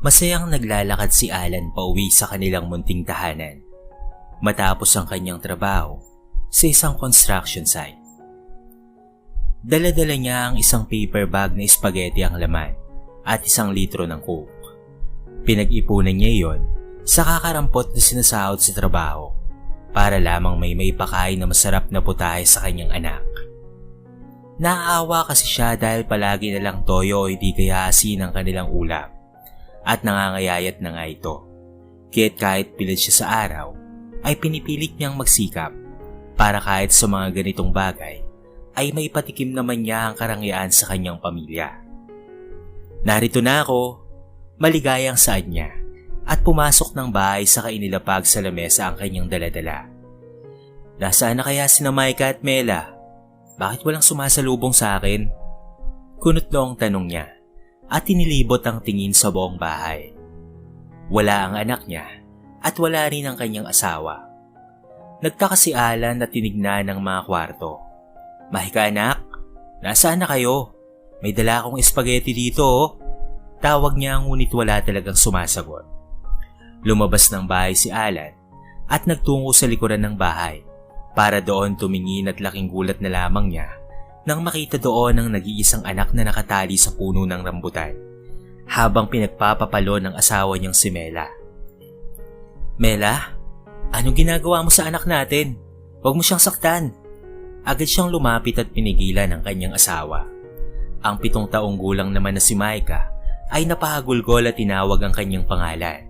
Masayang naglalakad si Alan pauwi sa kanilang munting tahanan matapos ang kanyang trabaho sa isang construction site. Dala-dala niya ang isang paper bag na spaghetti ang laman at 1 litro ng coke. Pinag-ipunan niya iyon sa kakarampot na sinasahod sa trabaho para lamang may maipakain na masarap na putahe sa kanyang anak. Naaawa kasi siya dahil palagi na lang toyo o hindi kaya asin ang kanilang ulam at nangangayayat na nga ito. Kaya't kahit pilad siya sa araw ay pinipilit niyang magsikap para kahit sa mga ganitong bagay ay may patikim naman niya ang karangyaan sa kanyang pamilya. Narito na ako, maligayang saad niya at pumasok ng bahay sa kainilapag sa lamesa ang kanyang daladala. Nasaan na kaya sina Micah at Mela? Bakit walang sumasalubong sa akin? Kunot noong tanong niya at inilibot ang tingin sa buong bahay. Wala ang anak niya at wala rin ang kanyang asawa. Nagtaka si Alan na tinignan ng mga kwarto. Micah anak, nasaan na kayo? May dala akong spaghetti dito oh. Tawag niya ngunit wala talagang sumasagot. Lumabas ng bahay si Alan at nagtungo sa likuran ng bahay para doon tumingin at laking gulat na lamang niya nang makita doon ang nag-iisang anak na nakatali sa puno ng rambutan habang pinagpapapalo ng asawa niyang si Mela. Mela, anong ginagawa mo sa anak natin? Huwag mo siyang saktan. Agad siyang lumapit at pinigilan ang kanyang asawa. Ang 7 taong gulang naman na si Micah ay napahagulgol at tinawag ang kanyang pangalan.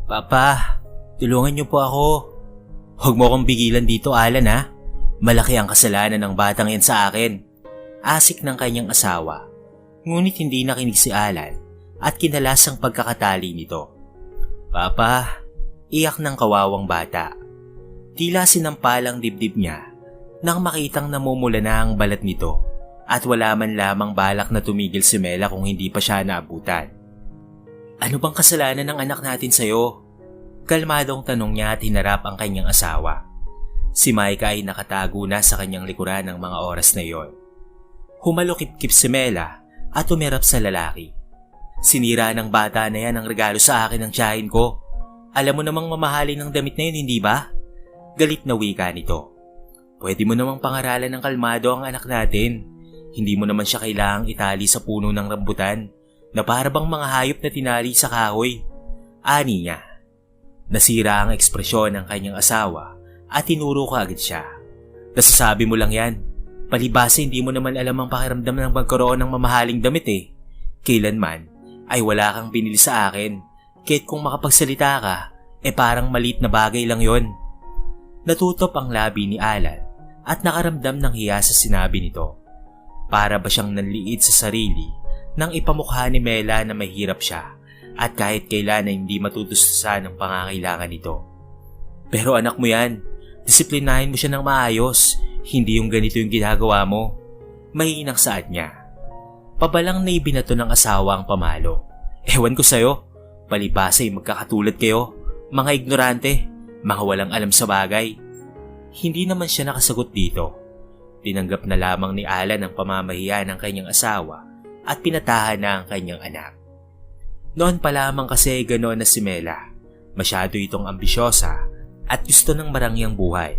Papa, tulungan niyo po ako. Huwag mo akong bigilan dito, Alan ha. Malaki ang kasalanan ng batang yan sa akin. Asik ng kanyang asawa. Ngunit hindi nakinig si Alan at kinalas ang pagkakatali nito. Papa, iyak ng kawawang bata. Tila sinampalang dibdib niya nang makitang namumula na ang balat nito at wala man lamang balak na tumigil si Mela kung hindi pa siya naabutan. Ano bang kasalanan ng anak natin sa'yo? Kalmadong tanong niya at hinarap ang kanyang asawa. Si Micah ay nakatago na sa kanyang likuran ng mga oras na iyon. Humalukip-kip si Mela at umirap sa lalaki. Sinira ng bata na yan ang regalo sa akin ng tiyahin ko. Alam mo namang mamahalin ng damit na yun, hindi ba? Galit na wika nito. Pwede mo namang pangaralan ng kalmado ang anak natin. Hindi mo naman siya kailangang itali sa puno ng rambutan na para bang mga hayop na tinali sa kahoy. Ani niya. Nasira ang ekspresyon ng kanyang asawa at tinuro ka agad siya. Nasasabi mo lang yan. Palibasa hindi mo naman alam ang pakiramdam ng magkaroon ng mamahaling damit eh. Kailanman ay wala kang binili sa akin. Kahit kung makapagsalita ka, parang maliit na bagay lang yon. Natutop ang labi ni Alan at nakaramdam ng hiya sa sinabi nito. Para ba siyang nanliit sa sarili nang ipamukha ni Mela na mahirap siya at kahit kailan ay hindi matutustusan ang pangangailangan nito. Pero anak mo yan, disiplinahin mo siya ng maayos, hindi yung ganito yung ginagawa mo. Mahinang saad niya. Pabalang na ibinato ng asawa ang pamalo. Ewan ko sa'yo, palibasa ay magkakatulad kayo, mga ignorante, mga walang alam sa bagay. Hindi naman siya nakasagot dito. Tinanggap na lamang ni Alan ang pamamahiya ng kanyang asawa at pinatahan na ang kanyang anak. Noon pa lamang kasi ganoon na si Mela. Masyado itong ambisyosa at gusto ng marangyang buhay.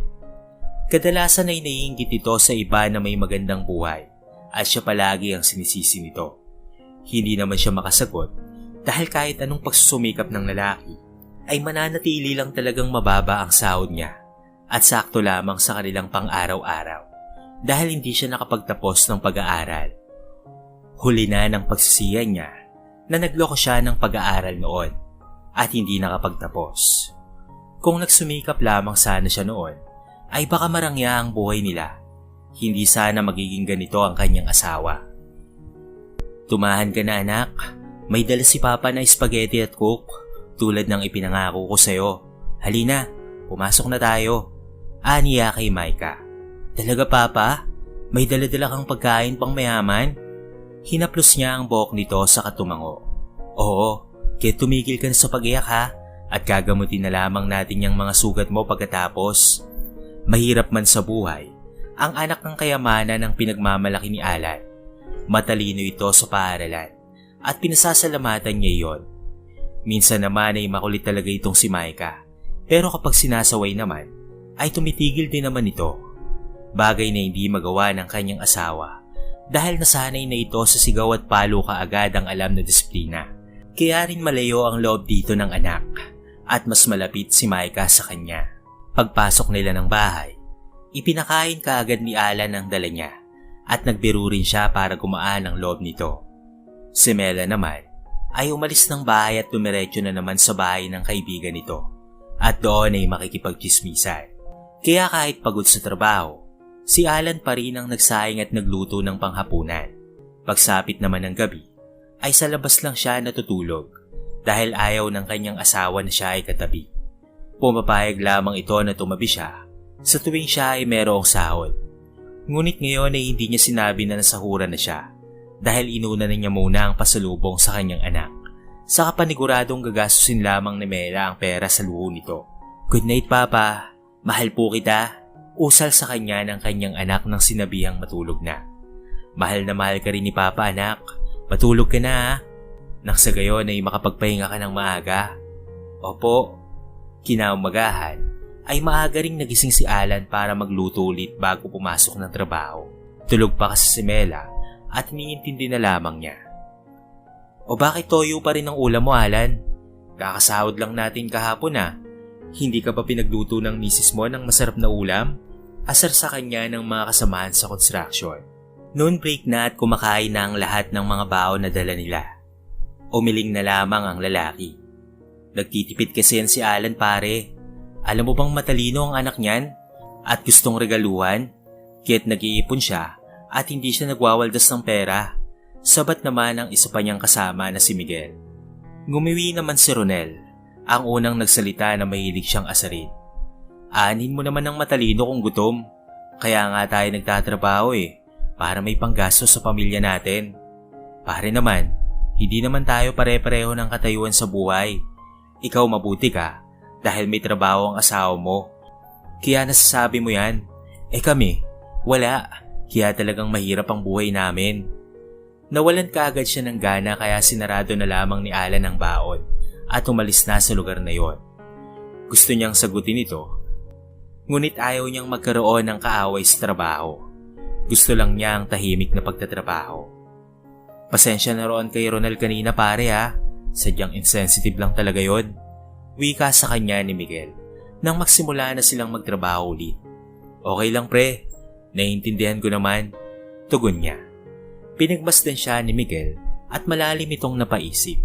Kadalasan ay naiinggit ito sa iba na may magandang buhay at siya palagi ang sinisisi nito. Hindi naman siya makasagot dahil kahit anong pagsusumikap ng lalaki ay mananatili lang talagang mababa ang sahod niya at sakto lamang sa kanilang pang-araw-araw dahil hindi siya nakapagtapos ng pag-aaral. Huli na ng pagsisiyan niya na nagloko siya ng pag-aaral noon at hindi nakapagtapos. Kung nagsumikap lamang sana siya noon, ay baka marangya ang buhay nila. Hindi sana magiging ganito ang kanyang asawa. Tumahan ka na anak, may dala si Papa na spaghetti at coke tulad ng ipinangako ko sa'yo. Halina, pumasok na tayo. Aniya kay Micah. Talaga Papa? May dala-dala kang pagkain pang mayaman? Hinaplos niya ang buhok nito sa katumango. Oo, kaya tumigil ka na sa pag-iyak ha at gagamutin na lamang natin yung mga sugat mo pagkatapos. Mahirap man sa buhay, ang anak ng kayamanan ang pinagmamalaki ni Alan. Matalino ito sa paaralan at pinasasalamatan niya iyon. Minsan naman ay makulit talaga itong si Micah, pero kapag sinasaway naman ay tumitigil din naman ito. Bagay na hindi magawa ng kanyang asawa dahil nasanay na ito sa sigaw at palo kaagad ang alam na disiplina. Kaya rin malayo ang loob dito ng anak at mas malapit si Micah sa kanya. Pagpasok nila ng bahay, ipinakain kaagad ni Alan ang dala niya at nagbiro rin siya para gumaan ang loob nito. Si Mela naman ay umalis ng bahay at dumiretso na naman sa bahay ng kaibigan nito at doon ay makikipagchismisan. Kaya kahit pagod sa trabaho, si Alan pa rin ang nagsaing at nagluto ng panghapunan. Pagsapit naman ng gabi, ay sa labas lang siya natutulog dahil ayaw ng kanyang asawa na siya ay katabi. Pumapayag lamang ito na tumabi siya sa tuwing siya ay merong sahod. Ngunit ngayon ay hindi niya sinabi na nasahuran na siya dahil inuna na niya muna ang pasalubong sa kanyang anak. Sa kapaniguradong gagastusin lamang ni Mela ang pera sa luho nito. "Good night, Papa. Mahal po kita." Usal sa kanya ng kanyang anak nang sinabihang matulog na. "Mahal na mahal ka rin ni Papa, anak. Matulog ka na, ha? Nang sa gayon ay makapagpahinga ka ng maaga." "Opo." Kinaumagahan ay maaga ring nagising si Alan para magluto ulit bago pumasok ng trabaho. Tulog pa kasi si Mela at iniintindi na lamang niya. "O bakit toyo pa rin ang ulam mo, Alan? Kakasahod lang natin kahapon, ha? Hindi ka ba pinagluto ng misis mo ng masarap na ulam?" Asar sa kanya ng mga kasamahan sa construction. Noon break na at kumakain na ang lahat ng mga baon na dala nila. Umiling na lamang ang lalaki. "Nagtitipid kasi yan si Alan, pare. Alam mo bang matalino ang anak niyan? At gustong regaluhan? Kaya't nag-iipon siya at hindi siya nagwawaldas ng pera." Sabat naman ang isa pa niyang kasama na si Miguel. Ngumiwi naman si Ronel, ang unang nagsalita na mahilig siyang asarin. "Anin mo naman ng matalino kung gutom. Kaya nga tayo nagtatrabaho para may panggasto sa pamilya natin. Pare naman, hindi naman tayo pare-pareho ng katayuan sa buhay. Ikaw mabuti ka dahil may trabaho ang asawa mo. Kaya nasasabi mo yan. Kami, wala. Kaya talagang mahirap ang buhay namin." Nawalan kaagad siya ng gana kaya sinarado na lamang ni Alan ang baon at umalis na sa lugar na yon. Gusto niyang sagutin ito, ngunit ayaw niyang magkaroon ng kaaway sa trabaho. Gusto lang niya ang tahimik na pagtatrabaho. "Pasensya na roon kay Ronald kanina, pare, ha. Sadyang insensitive lang talaga yon." Wika sa kanya ni Miguel nang magsimula na silang magtrabaho ulit. "Okay lang, pre. Naiintindihan ko naman." Tugon niya. Pinagmasdan siya ni Miguel at malalim itong napaisip.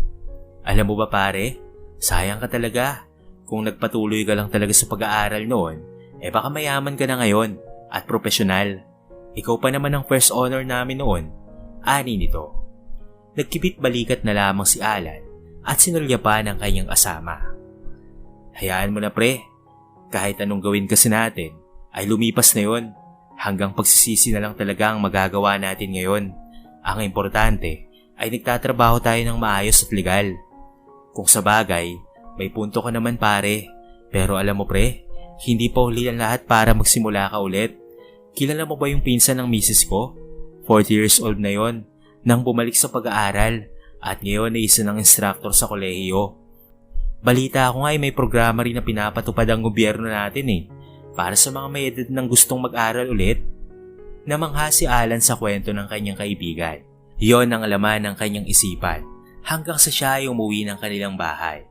"Alam mo ba, pare, sayang ka talaga. Kung nagpatuloy ka lang talaga sa pag-aaral noon, baka mayaman ka na ngayon at profesional. Ikaw pa naman ang first honor namin noon." Ani nito. Nagkibit balikat na lamang si Alan at sinulya pa ng kanyang asama. "Hayaan mo na, pre. Kahit anong gawin kasi natin ay lumipas na yon. Hanggang pagsisisi na lang talaga ang magagawa natin ngayon. Ang importante ay nagtatrabaho tayo ng maayos at legal. Kung sa bagay, may punto ka naman, pare. Pero alam mo, pre, hindi pa huli ang lahat para magsimula ka ulit. Kilala mo ba yung pinsan ng misis ko? 40 years old na yon nang bumalik sa pag-aaral at ngayon ay isa ng instructor sa kolehiyo. Balita ko nga ay may programa rin na pinapatupad ang gobyerno natin para sa mga may edad ng gustong mag-aral ulit." Namangha si Alan sa kwento ng kanyang kaibigan. Yon ang laman ng kanyang isipan hanggang sa siya ay umuwi ng kanilang bahay.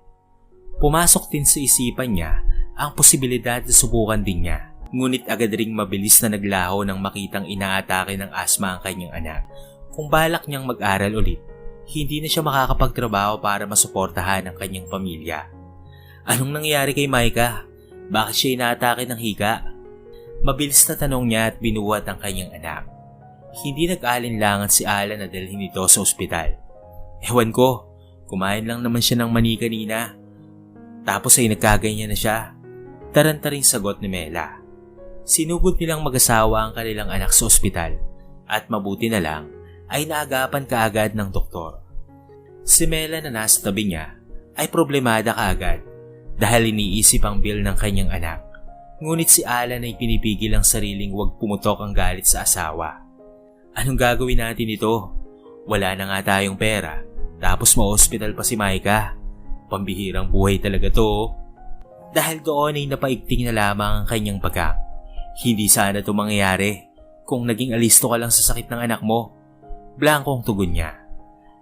Pumasok din sa isipan niya ang posibilidad na subukan din niya. Ngunit agad ring mabilis na naglaho nang makitang inaatake ng asma ang kanyang anak. Kung balak niyang mag-aral ulit, hindi na siya makakapagtrabaho para masuportahan ang kanyang pamilya. Anong nangyari kay Micah? Bakit siya inaatake ng hika? Mabilis na tanong niya at binuhat ang kanyang anak. Hindi nag-alinlangan si Alan na dalhin ito sa ospital. "Ewan ko, kumain lang naman siya ng mani kanina. Tapos ay nagkaganyan na siya." Tarantaring sagot ni Mela. Sinugod nilang mag-asawa ang kanilang anak sa ospital at mabuti na lang ay naagapan kaagad ng doktor. Si Mela na nasa tabi niya ay problemada kaagad dahil iniisip ang bill ng kanyang anak. Ngunit si Alan ay pinipigil ang sariling huwag pumutok ang galit sa asawa. "Anong gagawin natin ito? Wala na nga tayong pera Tapos ma-hospital pa si Micah. Pambihirang buhay talaga to. Dahil doon ay napaigting na lamang ang kanyang baga. Hindi sana ito mangyayari kung naging alisto ka lang sa sakit ng anak mo. Blankong tugon niya.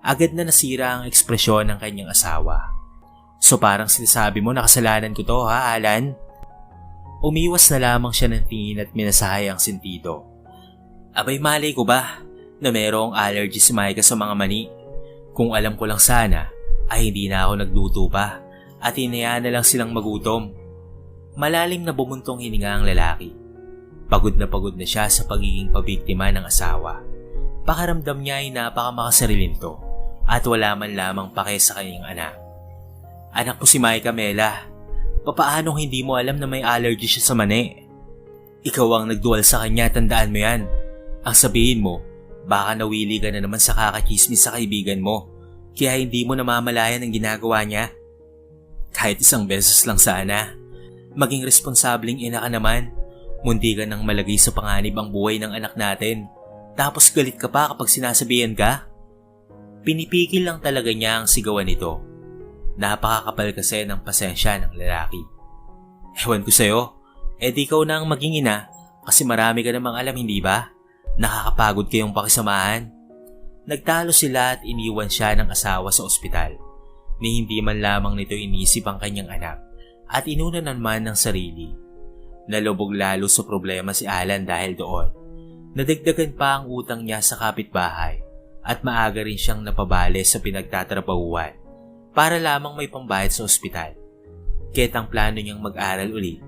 Agad na nasira ang ekspresyon ng kanyang asawa. So parang sinasabi mo na kasalanan ko to ha, Alan? Umiwas na lamang siya ng tingin at minasahay ang sentido. Abay malay ko ba na merong allergy si Micah sa mga mani? Kung alam ko lang sana ay hindi na ako nagluto pa at hinayaan na lang silang magutom. Malalim na bumuntong hininga ang lalaki. Pagod na siya sa pagiging pabiktima ng asawa. Pakaramdam niya ay napakamakasarilinto at wala man lamang pake sa kanyang anak. Anak mo si Micah, Mela. Papaanong hindi mo alam na may allergy siya sa mani? Ikaw ang nagduwal sa kanya, tandaan mo yan. Ang sabihin mo, baka nawili ka na naman sa kakachismis sa kaibigan mo, kaya hindi mo namamalayan ang ginagawa niya. Kahit isang beses lang sana. Maging responsableng ina ka naman. Munti ka nang malagay sa panganib ang buhay ng anak natin. Tapos galit ka pa kapag sinasabihan ka? Pinipigil lang talaga niya ang sigawan nito. Napakakapal kasi ng pasensya ng lalaki. Ewan ko sa'yo, di ikaw na ang maging ina kasi marami ka namang alam, hindi ba? Nakakapagod kayong pakisamahan. Nagtalo sila at iniwan siya ng asawa sa ospital. Ni hindi man lamang nito inisip ang kanyang anak at inuna naman ng sarili. Nalubog lalo sa problema si Alan dahil doon. Nadagdagan pa ang utang niya sa kapitbahay at maaga rin siyang napabale sa pinagtatrabahuan para lamang may pambayad sa ospital. Kaya't ang plano niyang mag-aral ulit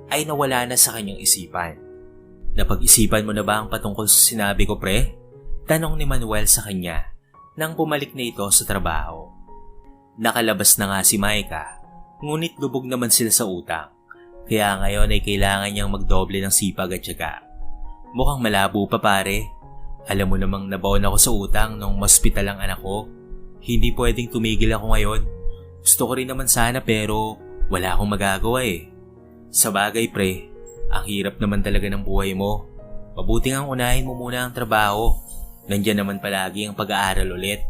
ay nawala na sa kanyang isipan. Napag-isipan mo na ba ang patungkol sa sinabi ko, pre? Tanong ni Manuel sa kanya nang bumalik na ito sa trabaho. Nakalabas na nga si Micah, ngunit lubog naman sila sa utang. Kaya ngayon ay kailangan niyang magdoble ng sipag at tiyaga. Mukhang malabo pa, pare. Alam mo namang nabaon ako sa utang nung hospital ang anak ko. Hindi pwedeng tumigil ako ngayon. Gusto ko rin naman sana pero wala akong magagawa eh. Sa bagay, pre, ang hirap naman talaga ng buhay mo. Mabuti ngang unahin mo muna ang trabaho. Nandiyan naman palagi ang pag-aaral ulit.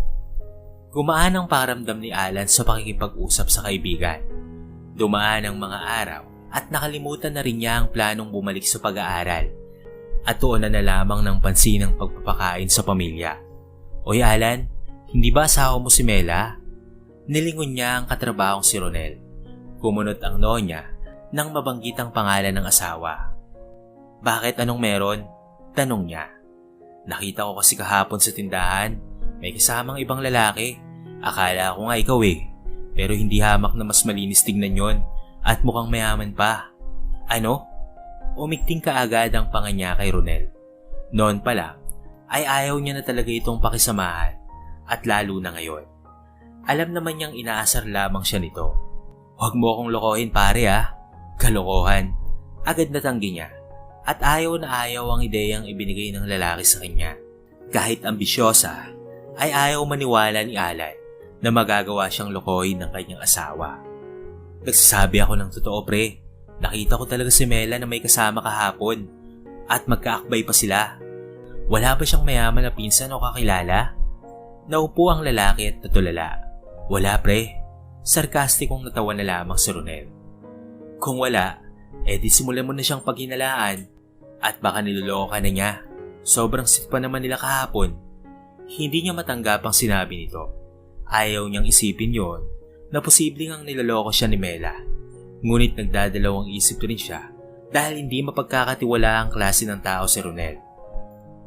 Gumaan ang pakiramdam ni Alan sa pakikipag-usap sa kaibigan. Dumaan ang mga araw at nakalimutan na rin niya ang planong bumalik sa pag-aaral. At tuon na lamang ng pansin ang pagpapakain sa pamilya. Oy Alan, hindi ba asawa mo si Mela? Nilingon niya ang katrabahong si Ronel. Kumunot ang noo niya nang mabanggit ang pangalan ng asawa. Bakit, anong meron? Tanong niya. Nakita ko kasi kahapon sa tindahan, may kasamang ibang lalaki. Akala ko nga ikaw eh, pero hindi hamak na mas malinis tignan yon at mukhang mayaman pa. Ano? Umigting kaagad ang panga niya kay Ronel. Noon pa lang, ay ayaw niya na talaga itong pakisamahan at lalo na ngayon. Alam naman niyang inaasar lamang siya nito. Huwag mo akong lokohin, pare ah. Kalokohan. Agad natanggi niya at ayaw na ayaw ang ideyang ibinigay ng lalaki sa kanya. Kahit ambisyosa, ay ayaw maniwala ni Alan na magagawa siyang lokohin ng kanyang asawa. Nagsasabi ako ng totoo, pre. Nakita ko talaga si Mela na may kasama kahapon at magkaakbay pa sila. Wala ba siyang mayaman na pinsan o kakilala? Naupo ang lalaki at natulala. Wala, pre. Sarkastikong natawa na lamang si Ronel. Kung wala, di simulan mo na siyang paghinalaan at baka niloloko ka na niya. Sobrang sit pa naman nila kahapon. Hindi niya matanggap ang sinabi nito. Ayaw niyang isipin yon na posibleng ang niloloko siya ni Mela. Ngunit nagdadalawang isip rin siya dahil hindi mapagkakatiwala ang klase ng tao si Ronel.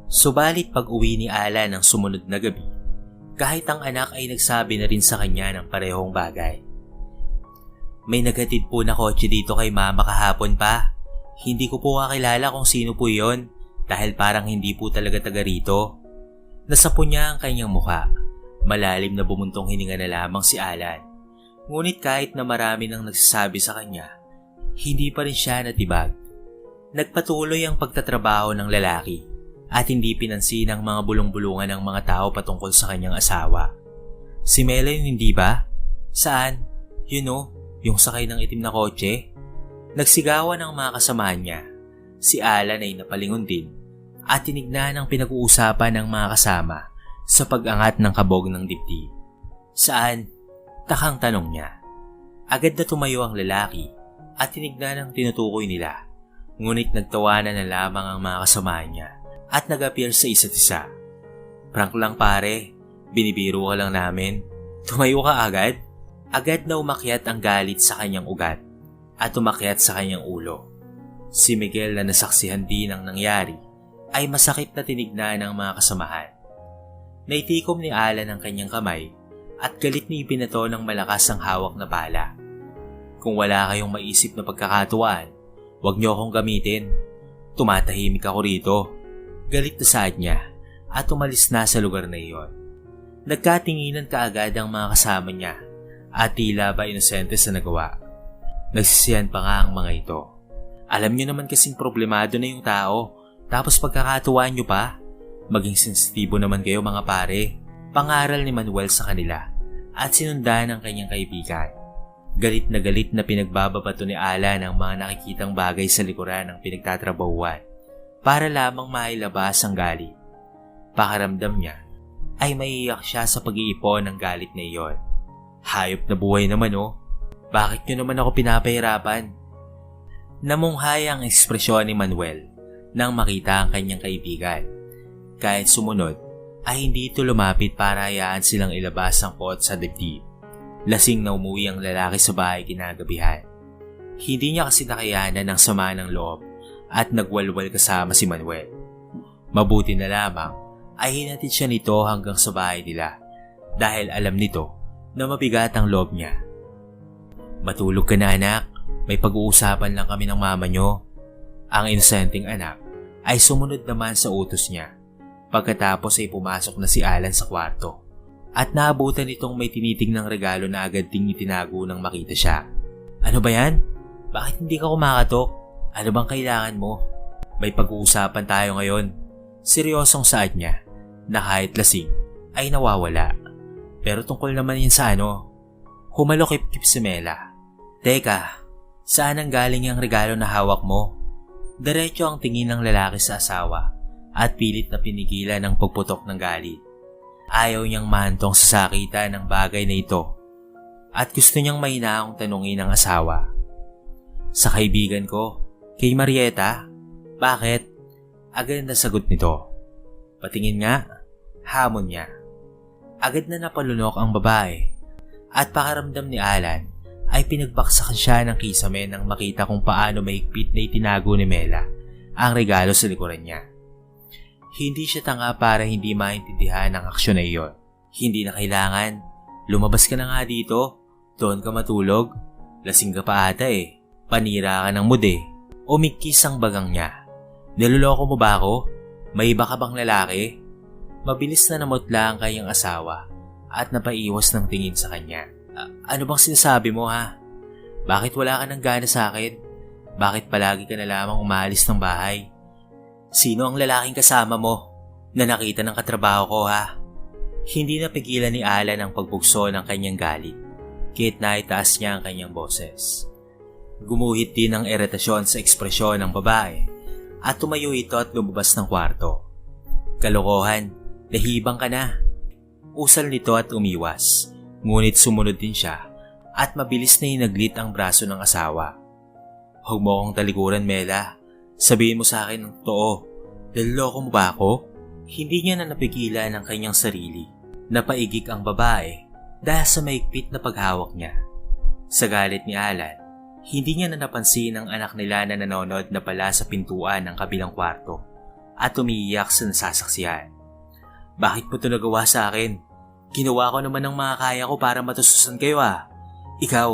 Subalit pag uwi ni Alan ng sumunod na gabi, kahit ang anak ay nagsabi na rin sa kanya ng parehong bagay. May naghatid po na kotse dito kay mama kahapon pa. Hindi ko po kakilala kung sino po yon dahil parang hindi po talaga taga rito. Nasapo niya ang kanyang mukha. Malalim na bumuntong hininga na lamang si Alan. Ngunit kahit na marami nang nagsasabi sa kanya, hindi pa rin siya natibag. Nagpatuloy ang pagtatrabaho ng lalaki at hindi pinansin ang mga bulong-bulungan ng mga tao patungkol sa kanyang asawa. Si Mela yun, hindi ba? Saan? Yung sakay ng itim na kotse? Nagsigawan ang mga kasamahan niya. Si Alan ay napalingon din at tinignan ang pinag-uusapan ng mga kasama sa pag-angat ng kabog ng dibdib. Saan? Takang tanong niya. Agad na tumayo ang lalaki at tinignan ang tinutukoy nila. Ngunit nagtawanan na lamang ang mga kasama niya at nag-appear sa isa't isa. Prank lang pare, binibiro ka lang namin. Tumayo ka agad? Agad na umakyat ang galit sa kanyang ugat at umakyat sa kanyang ulo. Si Miguel na nasaksihan din ang nangyari ay masakit na tinignan ng mga kasamahan. Naitikom ni Alan ang kanyang kamay at galit na ibinato ng malakas ang hawak na bala. Kung wala kayong maisip na pagkakatuwaan, huwag niyo akong gamitin. Tumatahimik ako rito. Galit na saad niya at umalis na sa lugar na iyon. Nagkatinginan kaagad ang mga kasama niya at tila ba inosente sa nagawa. Nagsisiyan pa nga ang mga ito. Alam niyo naman kasing problemado na yung tao, tapos pagkakatuwaan niyo pa? Maging sensitibo naman kayo mga pare. Pangaral ni Manuel sa kanila at sinundan ng kanyang kaibigan. Galit na pinagbababato ni Alan ang mga nakikitang bagay sa likuran ng pinagtatrabahuan para lamang mailabas ang galit. Pakiramdam niya ay maiiyak siya sa pag-iipon ng galit na iyon. Hayop na buhay naman oh. Bakit niyo naman ako pinapahirapan? Namunghay ang ekspresyon ni Manuel nang makita ang kanyang kaibigan. Kahit sumunod, ay hindi ito lumapit para hayaan silang ilabas ang pot sa dibdib. Lasing na umuwi ang lalaki sa bahay kinagabihan. Hindi niya kasi nakayanan ng sama ng loob at nagwalwal kasama si Manuel. Mabuti na lamang ay hinatid siya nito hanggang sa bahay nila dahil alam nito na mabigat ang loob niya. Matulog ka na anak, may pag-uusapan lang kami ng mama niyo. Ang inosenteng anak ay sumunod naman sa utos niya. Pagkatapos ay pumasok na si Alan sa kwarto at naabutan itong may tinitingnang regalo na agad ding itinago nang makita siya. Ano ba yan? Bakit hindi ka kumakatok? Ano bang kailangan mo? May pag-uusapan tayo ngayon. Seryosong saad niya na kahit lasing ay nawawala. Pero tungkol naman yan sa ano? Humalokip-kip si Mela. Teka, saan ang galing yung regalo na hawak mo? Diretso ang tingin ng lalaki sa asawa at pilit na pinigilan ang pagputok ng galit. Ayaw niyang mahantong sa sakitan ng bagay na ito at gusto niyang mahinaong tanungin ang asawa. Sa kaibigan ko, kay Marieta? Bakit? Agad na sagot nito. Patingin nga, hamon niya. Agad na napalunok ang babae at pakiramdam ni Alan ay pinagbaksakan siya ng kisame nang makita kung paano mahigpit na itinago ni Mela ang regalo sa likuran niya. Hindi siya tanga para hindi maintindihan ang aksyon na iyon. Hindi na kailangan. Lumabas ka na nga dito. Doon ka matulog. Lasing ka pa ata eh. Panira ka ng mood eh. Umikis ang bagang niya. Niloloko mo ba ako? May iba ka bang lalaki? Mabilis na namutla ang kanyang asawa at napaiwas ng tingin sa kanya. Ano bang sinasabi mo ha? Bakit wala ka ng gana sa akin? Bakit palagi ka na lamang umalis ng bahay? Sino ang lalaking kasama mo na nakita ng katrabaho ko ha? Hindi napigilan ni Alan ang pagbugso ng kanyang galit. Kahit naitaas niya ang kanyang boses. Gumuhit din ang iritasyon sa ekspresyon ng babae at tumayo ito at lumabas ng kwarto. Kalokohan, lahibang ka na. Usal nito at umiwas. Ngunit sumunod din siya at mabilis na hinaglit ang braso ng asawa. Huwag mo akong talikuran, Mela. Sabihin mo sa akin ng totoo. Niloloko mo ba ako? Hindi niya na napigilan ang kanyang sarili. Napaigik ang babae dahil sa maigpit na paghawak niya. Sa galit ni Alan, hindi niya na napansin ang anak nila na nanonood na pala sa pintuan ng kabilang kwarto at umiiyak sa nasasaksihan. Bakit mo ito nagawa sa akin? Ginawa ko naman ang mga kaya ko para matususan kayo ah. Ikaw,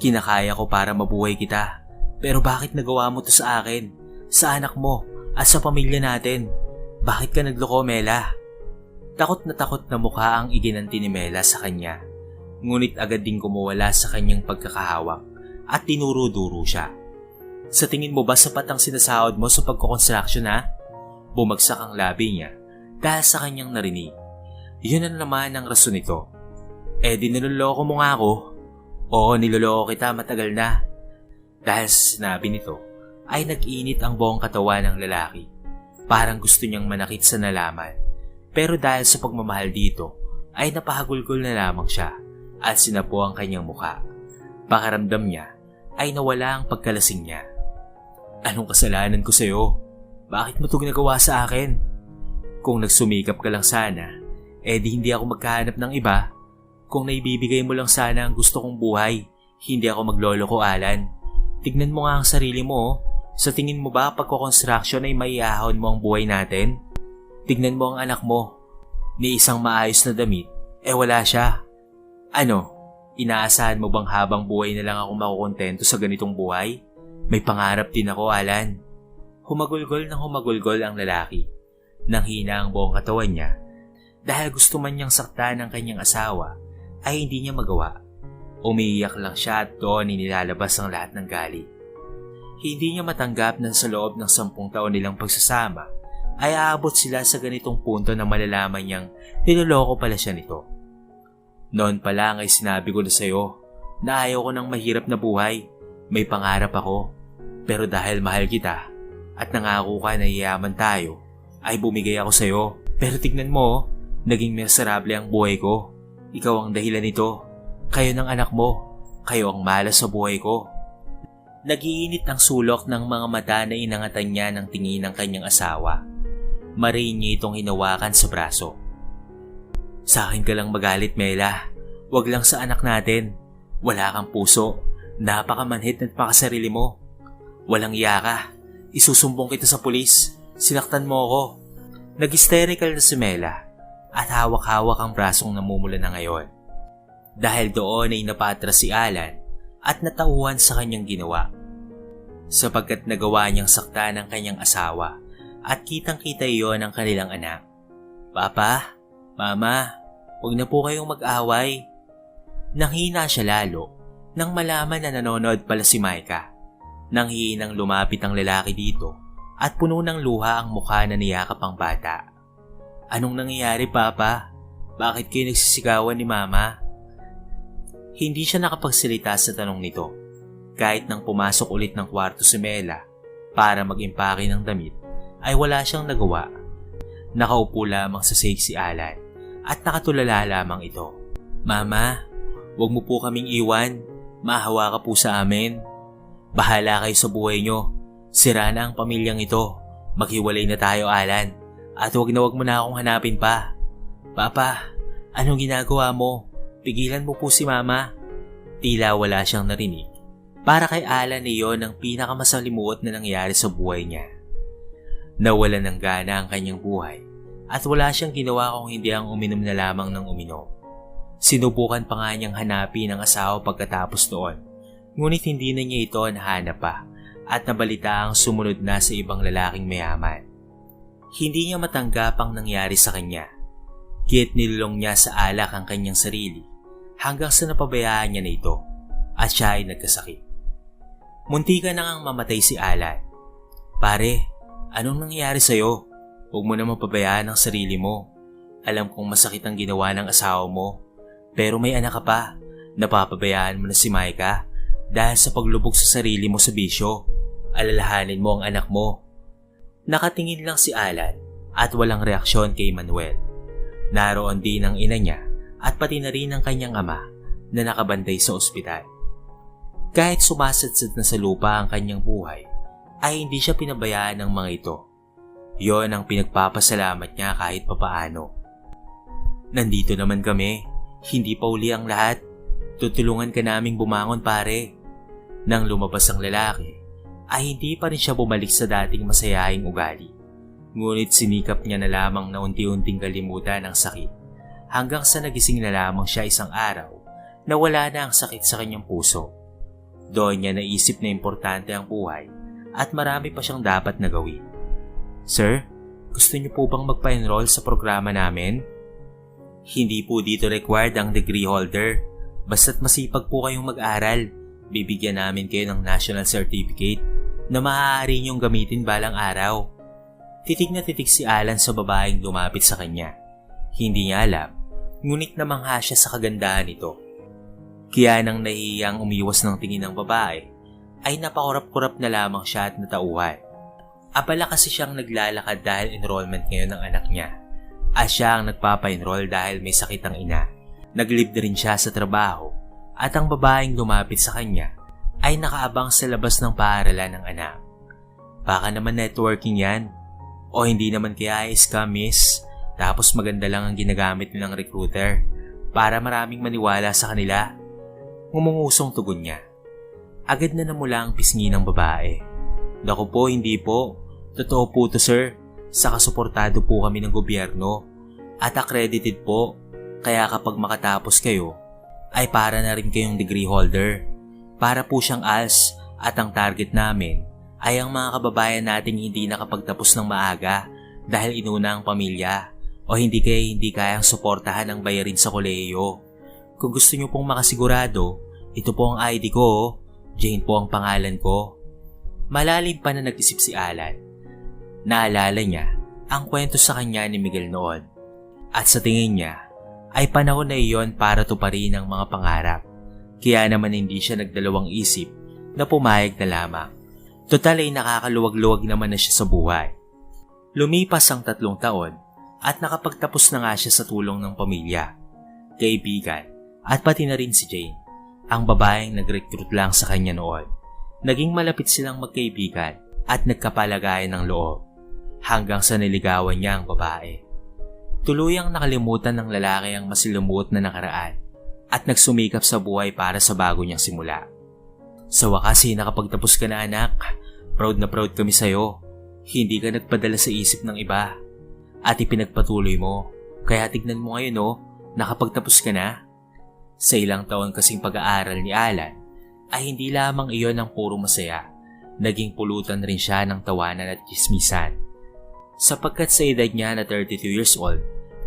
kinakaya ko para mabuhay kita. Pero bakit nagawa mo ito sa akin? Sa anak mo at sa pamilya natin? Bakit ka nagloko, Mela? Takot na mukha ang iginanti ni Mela sa kanya. Ngunit agad ding kumuwala sa kanyang pagkakahawak at tinuro-duro siya. Sa tingin mo ba sapat ang sinasahod mo sa pagkukonstruksyon ha? Bumagsak ang labi niya dahil sa kanyang narinig. Yun na naman ang rason nito. Di niloloko mo nga ako. Oo, niloloko kita matagal na. Dahil sa sinabi nito, ay nag-init ang buong katawan ng lalaki. Parang gusto niyang manakit sa nalaman. Pero dahil sa pagmamahal dito, ay napahagulgol na lamang siya at sinapo ang kanyang muka. Pakiramdam niya ay nawala ang pagkalasing niya. Anong kasalanan ko sa'yo? Bakit mo ito ginagawa sa akin? Kung nagsumikap ka lang sana, di hindi ako magkahanap ng iba. Kung naibibigay mo lang sana ang gusto kong buhay, hindi ako magloloko, Alan. Tignan mo nga ang sarili mo. Sa tingin mo ba pagko-construction ay maiahon mo ang buhay natin? Tignan mo ang anak mo. Ni isang maayos na damit, wala siya. Ano, inaasahan mo bang habang buhay na lang ako makukontento sa ganitong buhay? May pangarap din ako, Alan. Humagulgol ng humagulgol ang lalaki. Nang hina ang buong katawan niya. Dahil gusto man niyang saktan ng kanyang asawa, ay hindi niya magawa. Umiiyak lang siya at doon inilalabas ang lahat ng galit. Hindi niya matanggap na sa loob ng 10 taon nilang pagsasama, ay aabot sila sa ganitong punto na malalaman niyang niloloko pala siya nito. Noon pa lang ay sinabi ko na sa'yo na ayaw ko ng mahirap na buhay. May pangarap ako. Pero dahil mahal kita at nangako ka na yayaman tayo, ay bumigay ako sa'yo. Pero tignan mo, naging miserable ang buhay ko. Ikaw ang dahilan nito. Kayo ng anak mo. Kayo ang malas sa buhay ko. Nagiinit ang sulok ng mga mata na inangatan niya ng tingin ng kanyang asawa. Mariin niya itong hinawakan sa braso. Sa akin ka lang magalit, Mela. Huwag lang sa anak natin. Wala kang puso. Napakamanhid at pakasarili mo. Walang iya ka. Isusumbong kita sa pulis. Sinaktan mo ako. Nag-hysterical na si Mela at hawak-hawak ang brasong namumula na ngayon. Dahil doon ay napatras si Alan at natauhan sa kanyang ginawa. Sapagkat nagawa niyang sakta ng kanyang asawa at kitang-kita iyon ng kanilang anak. Papa, Mama, huwag na po kayong mag-away. Nanghina siya lalo nang malaman na nanonood pala si Micah. Nanghihinang lumapit ang lalaki dito at puno ng luha ang mukha na niyakap ang bata. Anong nangyayari, Papa? Bakit kayo nagsisigawan ni Mama? Hindi siya nakapagsalita sa tanong nito. Kahit nang pumasok ulit ng kwarto si Mela para mag-impake ng damit, ay wala siyang nagawa. Nakaupo lamang sa sahig si Alan at nakatulala lamang ito. Mama, huwag mo po kaming iwan. Mahawa ka po sa amin. Bahala kayo sa buhay nyo. Sira na ang pamilyang ito. Maghiwalay na tayo, Alan. At huwag mo na akong hanapin pa. Papa, anong ginagawa mo? Pigilan mo po si Mama. Tila wala siyang narinig. Para kay Alan iyon ang pinakamasalimuot na nangyari sa buhay niya. Nawalan ng gana ang kanyang buhay at wala siyang ginawa kung hindi ang uminom na lamang ng uminom. Sinubukan pa nga niyang hanapin ang asawa pagkatapos noon, ngunit hindi na niya ito nahanap pa at nabalita ang sumunod na sa ibang lalaking mayaman. Hindi niya matanggap ang nangyari sa kanya. Kaya't nilulong niya sa alak ang kanyang sarili hanggang sa napabayaan niya na ito at siya ay nagkasakit. Muntika na ngang mamatay si Alan. Pare, anong nangyari sa'yo? Huwag mo naman pabayaan ang sarili mo. Alam kong masakit ang ginawa ng asawa mo. Pero may anak ka pa. Napapabayaan mo na si Micah dahil sa paglubog sa sarili mo sa bisyo. Alalahanin mo ang anak mo. Nakatingin lang si Alan at walang reaksyon kay Manuel. Naroon din ang ina niya at pati na rin ang kanyang ama na nakabantay sa ospital. Kahit sumasadsad na sa lupa ang kanyang buhay, ay hindi siya pinabayaan ng mga ito. Yon ang pinagpapasalamat niya kahit papaano. Nandito naman kami, hindi pa uli ang lahat. Tutulungan ka naming bumangon, pare. Nang lumabas ang lalaki, ay hindi pa rin siya bumalik sa dating masayahing ugali. Ngunit sinikap niya na lamang na unti-unting kalimutan ang sakit hanggang sa nagising na lamang siya isang araw na wala na ang sakit sa kanyang puso. Doon niya naisip na importante ang buhay at marami pa siyang dapat na gawin. Sir, gusto niyo po bang magpa-enroll sa programa namin? Hindi po dito required ang degree holder. Basta't masipag po kayong mag-aral, bibigyan namin kayo ng national certificate na maaari niyong gamitin balang araw. Titig na titig si Alan sa babaeng lumapit sa kanya. Hindi niya alam, ngunit namangha siya sa kagandahan nito. Kaya nang nahihiyang umiwas ng tingin ng babae, ay napakurap-kurap na lamang siya at natauhan. Abala kasi siyang naglalakad dahil enrollment ngayon ng anak niya. at siya ang nagpapa-enroll dahil may sakit ang ina. Nag-leave na rin siya sa trabaho at ang babaeng lumapit sa kanya ay nakaabang sa labas ng paaralan ng anak. Baka naman networking yan o hindi naman kaya ay scam, miss, tapos maganda lang ang ginagamit nilang recruiter para maraming maniwala sa kanila. Ngumungusong tugon niya. Agad na namula ang pisngi ng babae. Naku po, hindi po. Totoo po to, sir. Saka suportado po kami ng gobyerno at accredited po. Kaya kapag makatapos kayo, ay para na rin kayong degree holder. Para po siyang ALS at ang target namin ay ang mga kababayan nating hindi nakapagtapos ng maaga dahil inuna ang pamilya o hindi kayang suportahan ang bayarin sa kolehiyo. Kung gusto niyo pong makasigurado, ito po ang ID ko. Jane po ang pangalan ko. Malalim pa na nag-isip si Alan. Naalala niya ang kwento sa kanya ni Miguel noon. At sa tingin niya ay panahon na iyon para tuparin ang mga pangarap. Kaya naman hindi siya nagdalawang isip na pumayag na lamang. Total ay nakakaluwag-luwag naman na siya sa buhay. Lumipas ang 3 taon at nakapagtapos na nga siya sa tulong ng pamilya, kaibigan at pati na rin si Jane. Ang babaeng nag-recruit lang sa kanya noon. Naging malapit silang magkaibigan at nagkapalagayan ng loob hanggang sa niligawan niya ang babae. Tuluyang nakalimutan ng lalaki ang masilumuot na nakaraan at nagsumikap sa buhay para sa bago niyang simula. Sa wakas nakapagtapos ka na, anak. Proud na proud kami sa'yo. Hindi ka nagpadala sa isip ng iba at ipinagpatuloy mo. Kaya tignan mo ngayon nakapagtapos ka na. Sa ilang taon kasing pag-aaral ni Alan ay hindi lamang iyon ang puro masaya. Naging pulutan rin siya ng tawanan at chismisan. Sapagkat sa edad niya na 32 years old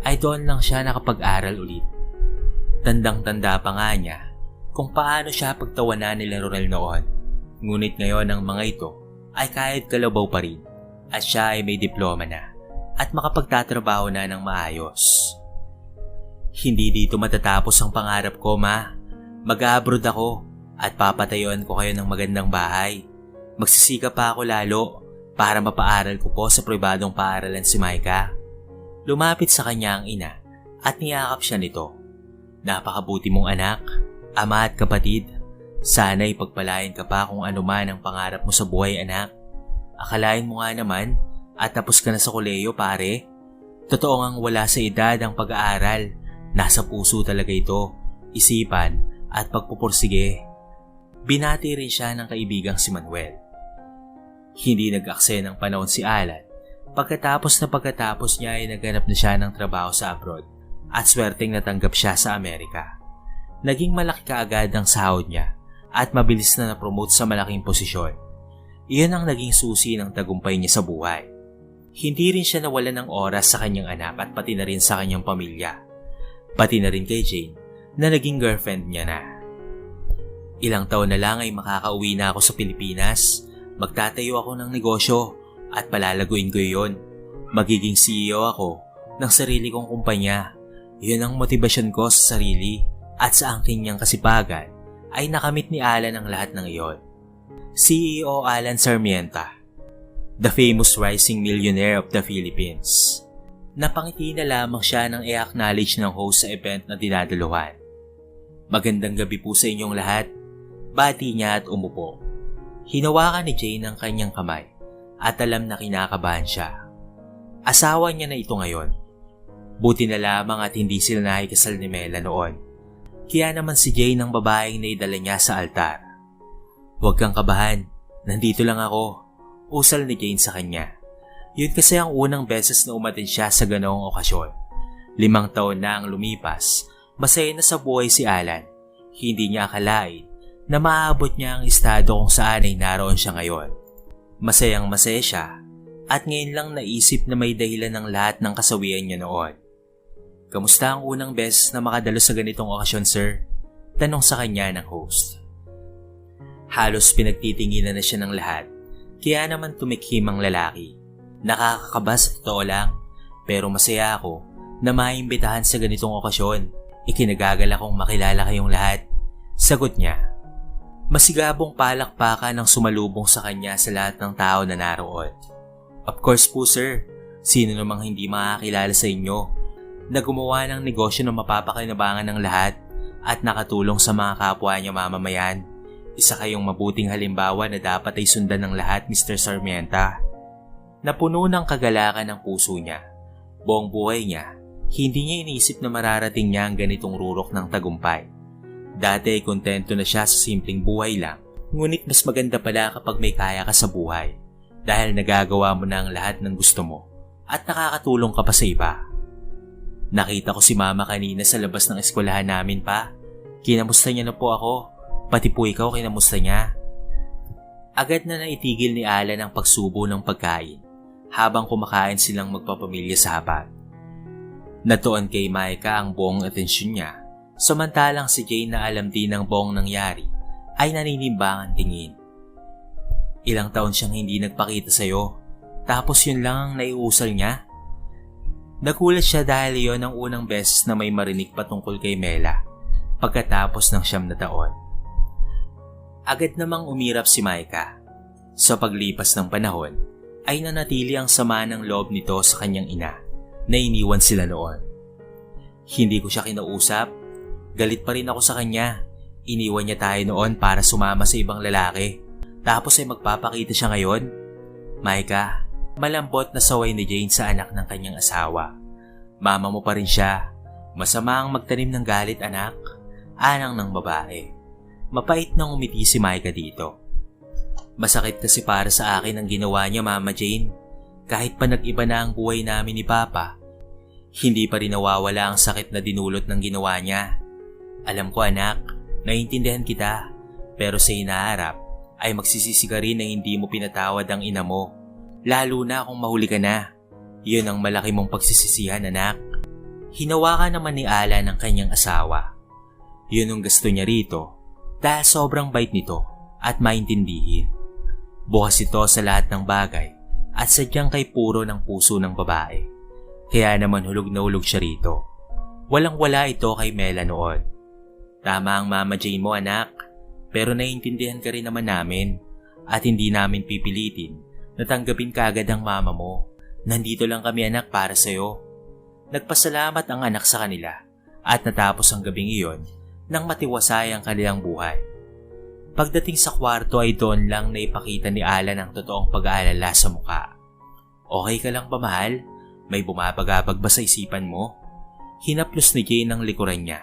ay doon lang siya nakapag-aral ulit. Tandang-tanda pa nga niya kung paano siya pagtawanan nila Ronel noon. Ngunit ngayon ang mga ito ay kahit kalabaw pa rin at siya ay may diploma na at makapagtatrabaho na ng maayos. Hindi dito matatapos ang pangarap ko, ma. Mag-abroad ako at papatayuan ko kayo ng magandang bahay. Magsisikap pa ako lalo para mapaaral ko po sa pribadong paaralan si Micah. Lumapit sa kanya ang ina at niyakap siya nito. Napakabuti mong anak, ama at kapatid. Sana'y pagpalain ka pa kung ano man ang pangarap mo sa buhay, anak. Akalain mo nga naman at tapos ka na sa kolehiyo, pare. Totoo ngang wala sa edad ang pag-aaral. Nasa puso talaga ito, isipan at pagpupursige. Binati rin siya ng kaibigang si Manuel. Hindi nag-akse ng panahon si Alan. Pagkatapos niya ay naghanap na siya ng trabaho sa abroad at swerteng natanggap siya sa Amerika. Naging malaki kaagad ang sahod niya at mabilis na na-promote sa malaking posisyon. Iyon ang naging susi ng tagumpay niya sa buhay. Hindi rin siya nawalan ng oras sa kanyang anak at pati na rin sa kanyang pamilya. Pati na rin kay Jane na naging girlfriend niya na. Ilang taon na lang ay makakauwi na ako sa Pilipinas. Magtatayo ako ng negosyo at palalaguin ko yun. Magiging CEO ako ng sarili kong kumpanya. Yun ang motibasyon ko sa sarili at sa angking niyang kasipagan ay nakamit ni Alan ang lahat ng iyon. CEO Alan Sarmienta, the famous rising millionaire of the Philippines. Napangiti na lamang siya nang i-acknowledge ng host sa event na dinadaluhan. Magandang gabi po sa inyong lahat. Bati niya at umupo. Hinawakan ni Jane ang kanyang kamay at alam na kinakabahan siya. Asawa niya na ito ngayon. Buti na lamang at hindi sila nakikasal ni Mela noon. Kaya naman si Jane ang babaeng naidala niya sa altar. Huwag kang kabahan, nandito lang ako. Usal ni Jane sa kanya. Yun kasi ang unang beses na umatin siya sa ganoong okasyon. 5 taon na ang lumipas, masaya na sa buhay si Alan. Hindi niya akalain na maaabot niya ang estado kung saan ay naroon siya ngayon. Masayang masaya siya at ngayon lang naisip na may dahilan ng lahat ng kasawian niya noon. Kamusta ang unang beses na makadalo sa ganitong okasyon, sir? Tanong sa kanya ng host. Halos pinagtitinginan na siya ng lahat, kaya naman tumikhim ang lalaki. Nakakakaba sa totoo lang, pero masaya ako na maimbitahan sa ganitong okasyon. Ikinagagala kong makilala kayong lahat. Sagot niya. Masigabong palakpakan ang sumalubong sa kanya sa lahat ng tao na naroon. Of course po, sir. Sino namang hindi makakilala sa inyo? na gumawa ng negosyo na mapapakinabangan ng lahat at nakatulong sa mga kapwa niya mamamayan. Isa kayong mabuting halimbawa na dapat ay sundan ng lahat, Mr. Sarmiento. Napuno ng kagalakan ng puso niya. Buong buhay niya, hindi niya iniisip na mararating niya ang ganitong rurok ng tagumpay. Dati ay kontento na siya sa simpleng buhay lang, ngunit mas maganda pala kapag may kaya ka sa buhay dahil nagagawa mo na ang lahat ng gusto mo at nakakatulong ka pa sa iba. Nakita ko si Mama kanina sa labas ng eskwelahan namin pa. Kinamusta niya na po ako, pati po ikaw kinamusta niya. Agad na naitigil ni Alan ang pagsubo ng pagkain habang kumakain silang magpapamilya sa hapag. Natuon kay Micah ang buong atensyon niya, samantalang si Jane na alam din ng buong nangyari ay naninimbangan tingin. Ilang taon siyang hindi nagpakita sa'yo, tapos yun lang ang naiusal niya? Nagulat siya dahil yon ang unang beses na may marinig patungkol kay Mela pagkatapos ng 9 na taon. Agad namang umirap si Micah. Sa paglipas ng panahon, ay nanatili ang sama ng loob nito sa kanyang ina na iniwan sila noon. Hindi ko siya kinausap. Galit pa rin ako sa kanya. Iniwan niya tayo noon para sumama sa ibang lalaki. Tapos ay magpapakita siya ngayon. Micah, malambot na saway ni Jane sa anak ng kanyang asawa. Mama mo pa rin siya. Masama ang magtanim ng galit, anak. Anang ng babae. Mapait nang umiti si Micah dito. Masakit kasi para sa akin ang ginawa niya, Mama Jane. Kahit pa nag-iba na ang buhay namin ni Papa, hindi pa rin nawawala ang sakit na dinulot ng ginawa niya. Alam ko, anak, naiintindihan kita, pero sa hinaharap ay magsisisi ka rin na hindi mo pinatawad ang ina mo. Lalo na kung mahuli ka na. Yun ang malaki mong pagsisisihan, anak. Hinawakan naman ni Alan ang kanyang asawa. Yun ang gusto niya rito dahil sobrang bait nito at maintindihin. Bukas ito sa lahat ng bagay at sadyang kay puro ng puso ng babae. Kaya naman hulog na hulog siya rito. Walang-wala ito kay Mela noon. Tama ang Mama Jane mo, anak, pero naiintindihan ka rin naman namin at hindi namin pipilitin na tanggapin ka agad ang mama mo. Nandito lang kami, anak, para sa'yo. Nagpasalamat ang anak sa kanila at natapos ang gabing iyon nang matiwasay ang kanilang buhay. Pagdating sa kwarto ay doon lang naipakita ni Alan ang totoong pag-aalala sa mukha. Okay ka lang ba, mahal? May bumabagabag ba sa isipan mo? Hinaplos ni Jane ang likuran niya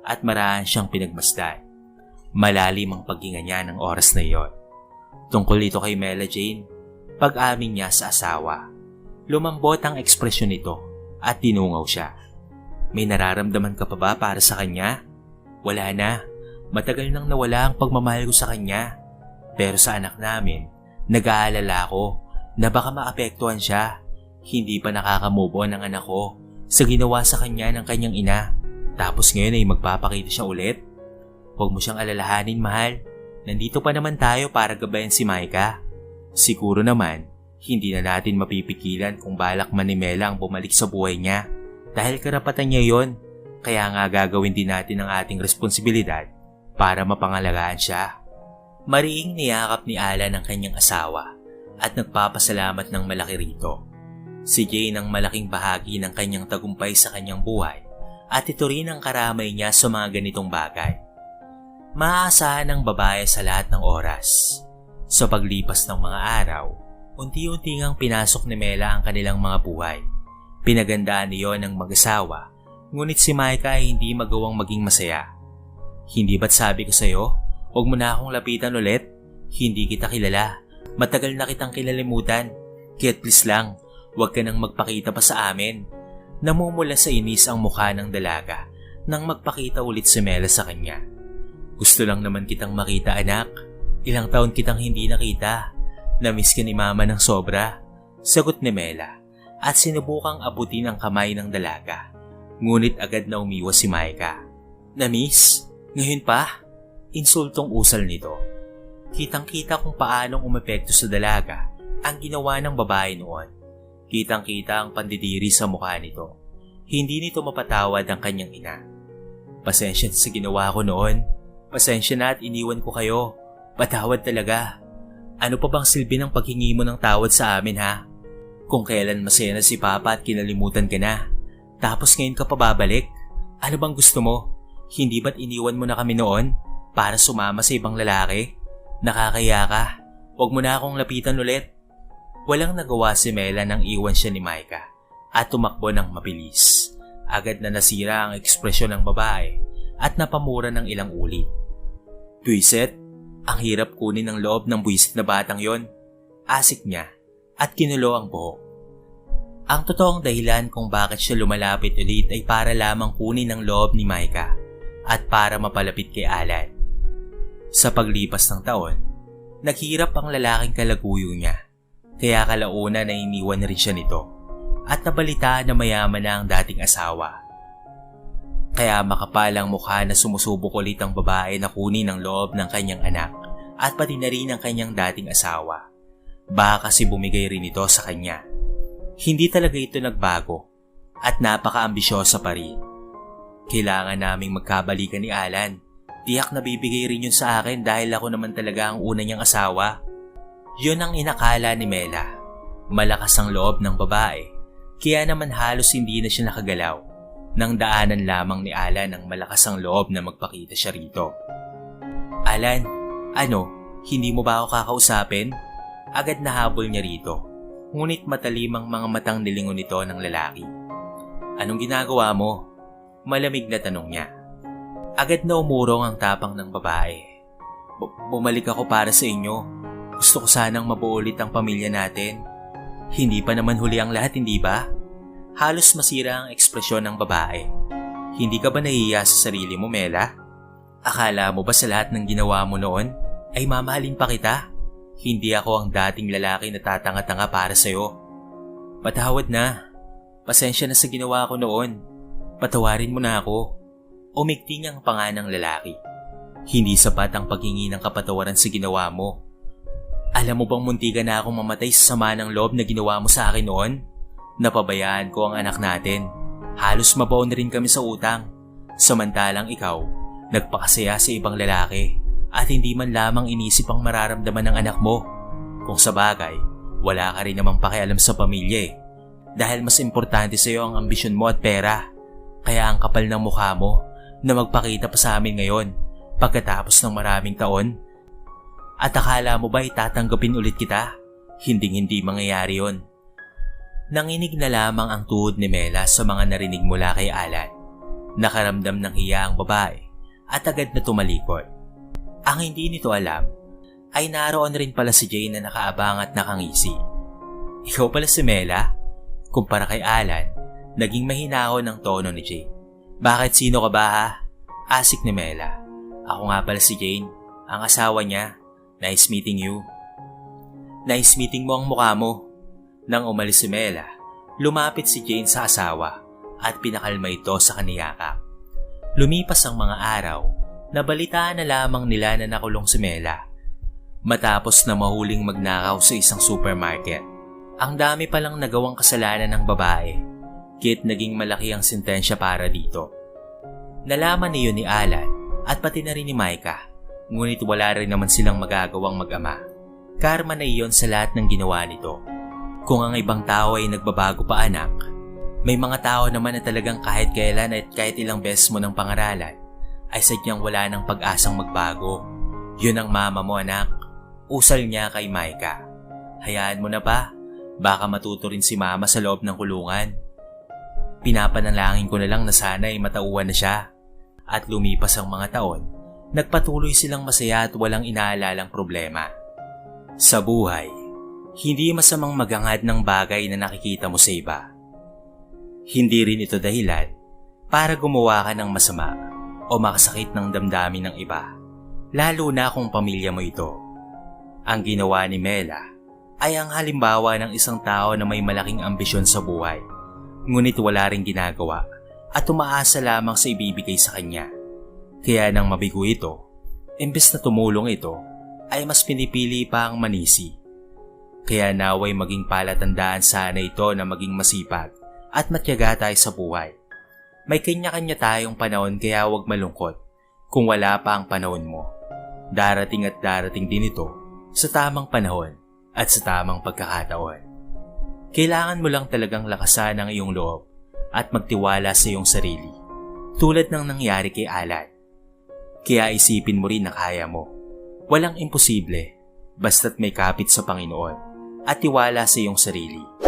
at maraan siyang pinagmasdan. Malalim ang paghinga niya ng oras na iyon. Tungkol ito kay Mela, Jane, pag-amin niya sa asawa. Lumambot ang ekspresyon nito at dinungaw siya. May nararamdaman ka pa ba para sa kanya? Wala na. Matagal nang nawala ang pagmamahal ko sa kanya. Pero sa anak namin, nag-aalala ko na baka maapektuhan siya. Hindi pa nakaka-move on ang anak ko sa ginawa sa kanya ng kanyang ina. Tapos ngayon ay magpapakita siya ulit. Huwag mo siyang alalahanin, mahal. Nandito pa naman tayo para gabayan si Micah. Siguro naman, hindi na natin mapipigilan kung balak man ni Mela ang bumalik sa buhay niya. Dahil karapatan niya yon, kaya nga gagawin din natin ang ating responsibilidad para mapangalagaan siya. Mariing niyakap ni Alan ang kanyang asawa at nagpapasalamat ng malaki rito. Si Jane ang malaking bahagi ng kanyang tagumpay sa kanyang buhay at ito rin ang karamay niya sa mga ganitong bagay. Maaasahan ng babae sa lahat ng oras. Sa paglipas ng mga araw, unti-unti ngang pinasok ni Mela ang kanilang mga buhay. Pinagandaan niyon ng mag-asawa, ngunit si Micah ay hindi magawang maging masaya. Hindi ba't sabi ko sa'yo, huwag mo na akong lapitan ulit? Hindi kita kilala. Matagal na kitang kilalimutan. Kaya please lang, huwag ka nang magpakita pa sa amin. Namumula sa inis ang mukha ng dalaga nang magpakita ulit si Mela sa kanya. Gusto lang naman kitang makita, anak. Ilang taon kitang hindi nakita. Namiss ka ni Mama ng sobra. Sagot ni Mela at sinubukang abutin ang kamay ng dalaga. Ngunit agad na umiwas si Micah. Namiss? Ngayon pa? Insultong usal nito. Kitang-kita kung paanong umepekto sa dalaga ang ginawa ng babae noon. Kitang-kita ang pandidiri sa mukha nito. Hindi nito mapatawad ang kanyang ina. Pasensya sa ginawa ko noon. Pasensya na at iniwan ko kayo. Patawad talaga. Ano pa bang silbi ng paghingi mo ng tawad sa amin, ha? Kung kailan masaya na si Papa at kinalimutan ka na, Tapos ngayon ka pa babalik? Ano bang gusto mo? Hindi ba't iniwan mo na kami noon para sumama sa ibang lalaki? Nakakaya ka. Huwag mo na akong lapitan ulit. Walang nagawa si Mela nang iwan siya ni Micah at tumakbo ng mabilis. Agad na nasira ang ekspresyon ng babae at napamura ng ilang ulit. Buisit, ang hirap kunin ang loob ng buisit na batang yon. Asik niya at kinulo ang buhok. Ang totoong dahilan kung bakit siya lumalapit ulit ay para lamang kunin ang loob ni Micah at para mapalapit kay Alan. Sa paglipas ng taon, naghirap ang lalaking kalaguyo niya, kaya kalauna na iniwan rin siya nito at nabalitaan na mayaman na ang dating asawa. Kaya makapal ang mukha na sumusubok ulit ang babae na kunin ang loob ng kanyang anak at pati na rin ang kanyang dating asawa. Baka kasi bumigay rin ito sa kanya. Hindi talaga ito nagbago at napaka-ambisyosa pa rin. Kailangan naming magkabalikan ni Alan. Tiyak na bibigay rin yun sa akin dahil ako naman talaga ang una niyang asawa. Yun ang inakala ni Mela. Malakas ang loob ng babae, kaya naman halos hindi na siya nakagalaw. Nang daanan lamang ni Alan ang malakas ang loob na magpakita siya rito. Alan, hindi mo ba ako kakausapin? Agad na habol niya rito. Ngunit matalim ang mga matang nilingon nito ng lalaki. Anong ginagawa mo? Malamig na tanong niya. Agad na umurong ang tapang ng babae. Bumalik ako para sa inyo. Gusto ko sanang mabuo ulit ang pamilya natin. Hindi pa naman huli ang lahat, hindi ba? Halos masira ang ekspresyon ng babae. Hindi ka ba nahihiya sa sarili mo, Mela? Akala mo ba sa lahat ng ginawa mo noon ay mamahalin pa kita? Hindi ako ang dating lalaki na tatanga-tanga para sa'yo. Patawad na. Pasensya na sa ginawa ko noon. Patawarin mo na ako. Umigting ang panga ng lalaki. Hindi sapat ang paghingi ng kapatawaran sa ginawa mo. Alam mo bang muntikan na akong mamatay sa sama ng loob na ginawa mo sa akin noon? Napabayaan ko ang anak natin. Halos mabaon na rin kami sa utang. Samantalang ikaw, nagpakasaya sa ibang lalaki at hindi man lamang inisip ang mararamdaman ng anak mo. Kung sa bagay, wala ka rin namang pakialam sa pamilya eh. Dahil mas importante sa iyo ang ambisyon mo at pera. Kaya ang kapal ng mukha mo na magpakita pa sa amin ngayon pagkatapos ng maraming taon. At akala mo ba itatanggapin ulit kita? Hinding-hindi mangyayari yon. Nanginig na lamang ang tuhod ni Mela sa mga narinig mula kay Alan. Nakaramdam ng hiya ang babae at agad na tumalikod. Ang hindi nito alam ay naroon rin pala si Jane na nakaabang at nakangisi. Ikaw pala si Mela? Kumpara kay Alan, naging mahinahon ang tono ni Jane. Bakit, sino ka ba ha? Asik ni Mela. Ako nga pala si Jane, ang asawa niya. Nice meeting you. Nice meeting mo ang mukha mo. Nang umalis si Mela, lumapit si Jane sa asawa at pinakalma ito sa kaniyakap. Lumipas ang mga araw, nabalitaan na lamang nila na nakulong si Mela. Matapos na mahuling magnakaw sa isang supermarket, ang dami palang nagawang kasalanan ng babae, kaya't naging malaki ang sentensya para dito. Nalaman niyo ni Alan at pati na rin ni Micah, ngunit wala rin naman silang magagawang mag-ama. Karma na iyon sa lahat ng ginawa nito. Kung ang ibang tao ay nagbabago pa anak, may mga tao naman na talagang kahit kailan at kahit ilang beses mo ng pangaralan, ay sadyang wala ng pag-asang magbago. Yun ang mama mo, anak. Usal niya kay Micah. Hayaan mo na ba? Baka matuto rin si mama sa loob ng kulungan. Pinapanalangin ko na lang na sana ay matauhan na siya. At lumipas ang mga taon, nagpatuloy silang masaya at walang inaalalang problema. Sa buhay, hindi masamang maghangad ng bagay na nakikita mo sa iba. Hindi rin ito dahilan para gumawa ka ng masama o makasakit ng damdamin ng iba, lalo na kung pamilya mo ito. Ang ginawa ni Mela ay ang halimbawa ng isang tao na may malaking ambisyon sa buhay, ngunit wala ring ginagawa at umaasa lamang sa ibibigay sa kanya. Kaya nang mabigo ito, imbes na tumulong ito, ay mas pinipili pa ang manisi. Kaya naway maging palatandaan sana ito na maging masipag at matyaga tayo sa buhay. May kanya-kanya tayong panahon kaya huwag malungkot kung wala pa ang panahon mo. Darating at darating din ito sa tamang panahon at sa tamang pagkakataon. Kailangan mo lang talagang lakasan ang iyong loob at magtiwala sa iyong sarili. Tulad ng nangyari kay Alan. Kaya isipin mo rin na kaya mo. Walang imposible, basta't may kapit sa Panginoon at tiwala sa iyong sarili.